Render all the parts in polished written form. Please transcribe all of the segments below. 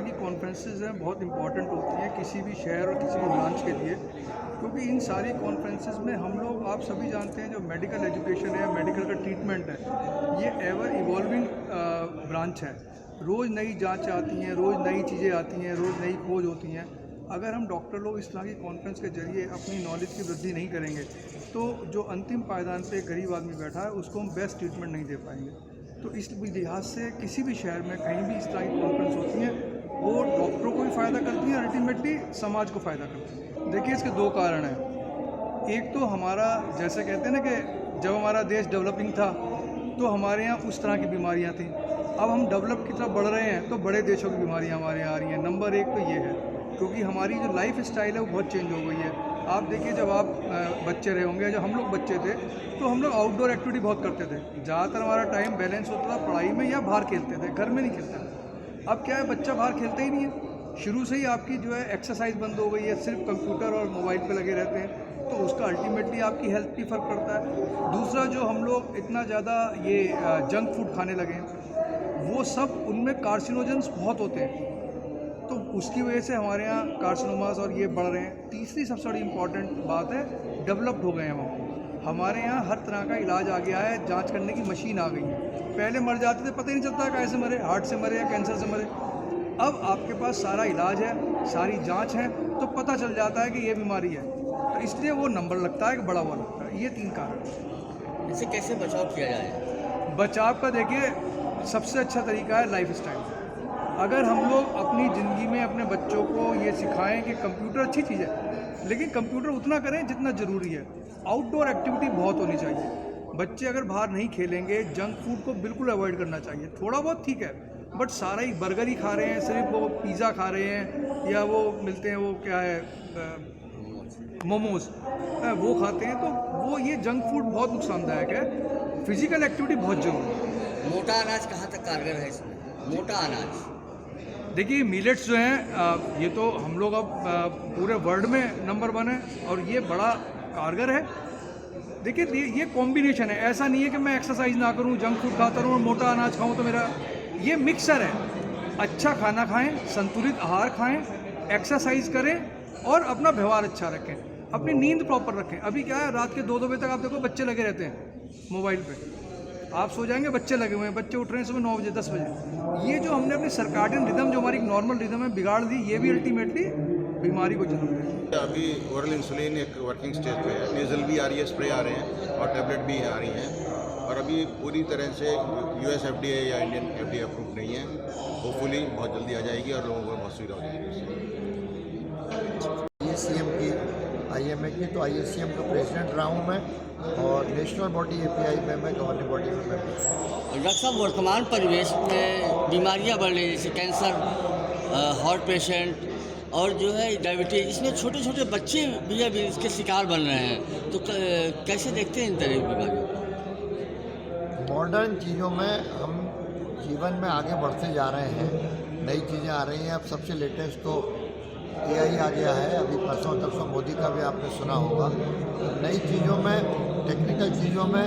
की कॉन्फ्रेंसेस हैं बहुत इंपॉर्टेंट होती हैं किसी भी शहर और किसी भी ब्रांच के लिए, क्योंकि इन सारी कॉन्फ्रेंसेस में हम लोग, आप सभी जानते हैं, जो मेडिकल एजुकेशन है, मेडिकल का ट्रीटमेंट है, ये एवर इवॉल्विंग ब्रांच है। रोज़ नई जांच आती हैं, रोज़ नई चीज़ें आती हैं, रोज़ नई खोज होती हैं। अगर हम डॉक्टर लोग इस तरह की कॉन्फ्रेंस के जरिए अपनी नॉलेज की वृद्धि नहीं करेंगे तो जो अंतिम पायदान पे गरीब आदमी बैठा है उसको हम बेस्ट ट्रीटमेंट नहीं दे पाएंगे। तो इस लिहाज से किसी भी शहर में कहीं भी इस तरह की कॉन्फ्रेंस होती हैं, वो डॉक्टरों को भी फ़ायदा करती हैं, अल्टीमेटली समाज को फ़ायदा करती हैं। देखिए, इसके दो कारण हैं। एक तो हमारा, जैसे कहते हैं ना कि जब हमारा देश डेवलपिंग था तो हमारे यहाँ उस तरह की बीमारियाँ थीं। अब हम डेवलप की तरफ बढ़ रहे हैं तो बड़े देशों की बीमारियाँ हमारे यहाँ आ रही हैं। नंबर एक तो ये है, क्योंकि हमारी जो लाइफ स्टाइल है वो बहुत चेंज हो गई है। आप देखिए, जब आप बच्चे रहे होंगे, जब हम लोग बच्चे थे तो हम लोग आउटडोर एक्टिविटी बहुत करते थे। ज़्यादातर हमारा टाइम बैलेंस होता था पढ़ाई में या बाहर खेलते थे, घर में नहीं खेलते थे। अब क्या है, बच्चा बाहर खेलता ही नहीं है। शुरू से ही आपकी जो है एक्सरसाइज बंद हो गई है, सिर्फ कंप्यूटर और मोबाइल पे लगे रहते हैं, तो उसका अल्टीमेटली आपकी हेल्थ पे फ़र्क पड़ता है। दूसरा, जो हम लोग इतना ज़्यादा ये जंक फूड खाने लगे हैं, वो सब, उनमें कार्सिनोजेंस बहुत होते हैं, तो उसकी वजह से हमारे यहाँ कार्सिनोमास और ये बढ़ रहे हैं। तीसरी सबसे बड़ी इंपॉर्टेंट बात है, डेवलप्ड हो गए हैं हम। हमारे यहाँ हर तरह का इलाज आ गया है, जांच करने की मशीन आ गई है। पहले मर जाते थे, पता ही नहीं चलता कैसे मरे, हार्ट से मरे या कैंसर से मरे। अब आपके पास सारा इलाज है, सारी जांच है, तो पता चल जाता है कि ये बीमारी है, तो इसलिए वो नंबर लगता है कि बड़ा हुआ लगता है। ये 3 कारण। इससे कैसे बचाव किया जाए? बचाव का देखिए, सबसे अच्छा तरीका है लाइफ स्टाइल। अगर हम लोग अपनी ज़िंदगी में अपने बच्चों को ये सिखाएं कि कंप्यूटर अच्छी चीज़ है, लेकिन कंप्यूटर उतना करें जितना ज़रूरी है। आउटडोर एक्टिविटी बहुत होनी चाहिए। बच्चे अगर बाहर नहीं खेलेंगे, जंक फूड को बिल्कुल अवॉइड करना चाहिए। थोड़ा बहुत ठीक है, बट सारा ही बर्गर ही खा रहे हैं, सिर्फ वो पिज़्ज़ा खा रहे हैं, या वो मिलते हैं, वो क्या है, मोमोज, वो खाते हैं, तो वो ये जंक फूड बहुत नुकसानदायक है। फिजिकल एक्टिविटी बहुत ज़रूरी है। मोटा अनाज कहाँ तक कारगर है इसमें? मोटा अनाज, देखिए, मिलेट्स जो हैं, ये तो हम लोग अब पूरे वर्ल्ड में नंबर 1 है और ये बड़ा कारगर है। देखिए, ये कॉम्बिनेशन है। ऐसा नहीं है कि मैं एक्सरसाइज ना करूं, जंक फूड खाता रहूं और मोटा अनाज खाऊं, तो मेरा ये मिक्सर है। अच्छा खाना खाएं, संतुलित आहार खाएं, एक्सरसाइज करें और अपना व्यवहार अच्छा रखें, अपनी नींद प्रॉपर रखें। अभी क्या है, रात के 2-2 बजे तक आप देखो बच्चे लगे रहते हैं मोबाइल पे। आप सो जाएंगे, बच्चे लगे हुए हैं, बच्चे उठ रहे हैं सुबह 9 बजे 10 बजे। ये जो हमने अपनी सर्काडियन रिदम, जो हमारी एक नॉर्मल रिदम है, बिगाड़ दी, ये भी अल्टीमेटली बीमारी को जन्म देती है। अभी ओरल इंसुलिन एक वर्किंग स्टेज पे है, नेजल भी आ रही है, स्प्रे आ रहे हैं और टैबलेट भी आ रही हैं, और अभी पूरी तरह से US FDA या इंडियन FDA अप्रूव नहीं है। होपफुली बहुत जल्दी आ जाएगी और लोगों को बहुत सुविधा हो जाएगी। IACM की, IMA की, तो IACM का प्रेसिडेंट रहा हूँ मैं, और नेशनल बॉडी API में मैं गवर्निंग बॉडी में मैं। डॉक्टर साहब, वर्तमान परिवेश में बीमारियां बढ़ रही हैं, जैसे कैंसर, हार्ट पेशेंट और जो है डायबिटीज, इसमें छोटे छोटे बच्चे भी अभी इसके शिकार बन रहे हैं, तो कैसे देखते हैं इन तरह की बीमारियों को? मॉडर्न चीज़ों में हम जीवन में आगे बढ़ते जा रहे हैं, नई चीज़ें आ रही हैं। अब सबसे लेटेस्ट तो AI आ गया है, अभी परसों मोदी का भी आपने सुना होगा। तो नई चीज़ों में, टेक्निकल चीज़ों में,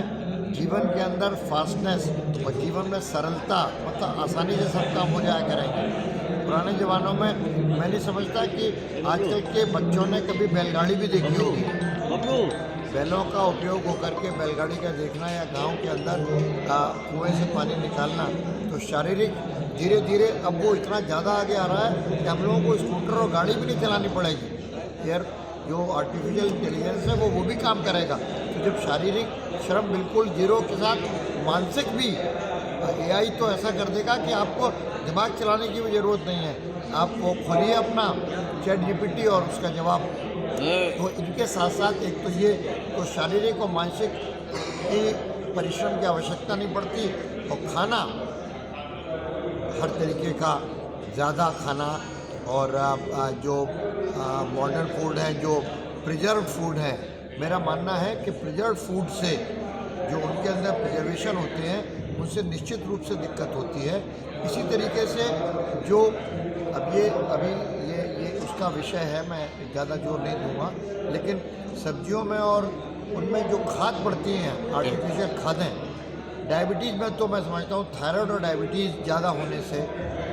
जीवन के अंदर फास्टनेस और जीवन में सरलता, मतलब आसानी से सब काम हो जाया करेंगे। पुराने ज़मानों में मैं नहीं समझता कि आजकल के बच्चों ने कभी बैलगाड़ी भी देखी होगी। बैलों का उपयोग होकर के बैलगाड़ी का देखना, या गांव के अंदर कुएं से पानी निकालना, तो शारीरिक धीरे धीरे अब वो इतना ज़्यादा आगे आ रहा है कि हम लोगों को स्कूटर और गाड़ी भी नहीं चलानी पड़ेगी। यार, जो आर्टिफिशियल इंटेलिजेंस है वो भी काम करेगा। तो जब शारीरिक श्रम बिल्कुल जीरो के साथ मानसिक भी, AI तो ऐसा कर देगा कि आपको दिमाग चलाने की भी ज़रूरत नहीं है। आप वो खोलिए अपना ChatGPT और उसका जवाब। तो इनके साथ साथ एक तो ये, तो शारीरिक और मानसिक की परिश्रम की आवश्यकता नहीं पड़ती, और खाना हर तरीके का ज़्यादा खाना, और जो मॉडर्न फूड है, जो प्रिजर्व फूड है, मेरा मानना है कि प्रिजर्व फूड से जो उनके अंदर प्रिजर्वेशन होते हैं, उनसे निश्चित रूप से दिक्कत होती है। इसी तरीके से जो अभी ये उसका विषय है, मैं ज़्यादा जोर नहीं दूंगा, लेकिन सब्जियों में और उनमें जो खाद पड़ती हैं, आर्टिफिशियल खादें, डायबिटीज़ में तो मैं समझता हूँ थायराइड और डायबिटीज़ ज़्यादा होने से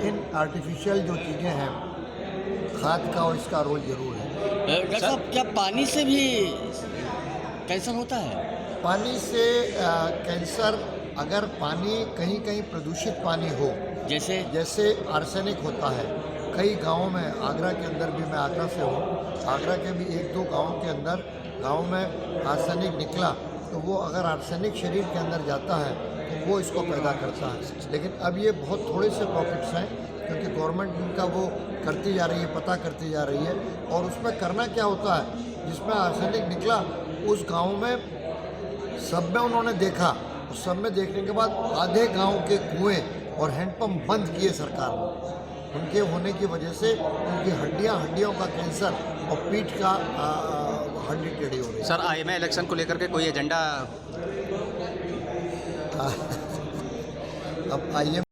इन आर्टिफिशियल जो चीज़ें हैं खाद का और इसका रोल ज़रूर है। डॉक्टर साहब, क्या पानी से भी कैंसर होता है? पानी से कैंसर, अगर पानी कहीं कहीं प्रदूषित पानी हो, जैसे आर्सेनिक होता है कई गांवों में, आगरा के अंदर भी, मैं आगरा से हूँ, आगरा के भी 1-2 गांवों के अंदर गांव में आर्सेनिक निकला, तो वो अगर आर्सेनिक शरीर के अंदर जाता है तो वो इसको पैदा करता है। लेकिन अब ये बहुत थोड़े से पॉकेट्स हैं, क्योंकि गवर्नमेंट इनका वो करती जा रही है, पता करती जा रही है। और उसमें करना क्या होता है, जिसमें आर्सेनिक निकला उस गांव में सब में उन्होंने देखा, उस सब में देखने के बाद आधे गांव के कुएं और हैंडपंप बंद किए सरकार ने। उनके होने की वजह से उनकी हड्डियों का कैंसर और पीठ का हड्डी टेढ़ी हो रही है। सर, IMA इलेक्शन को लेकर के कोई एजेंडा? अब IMA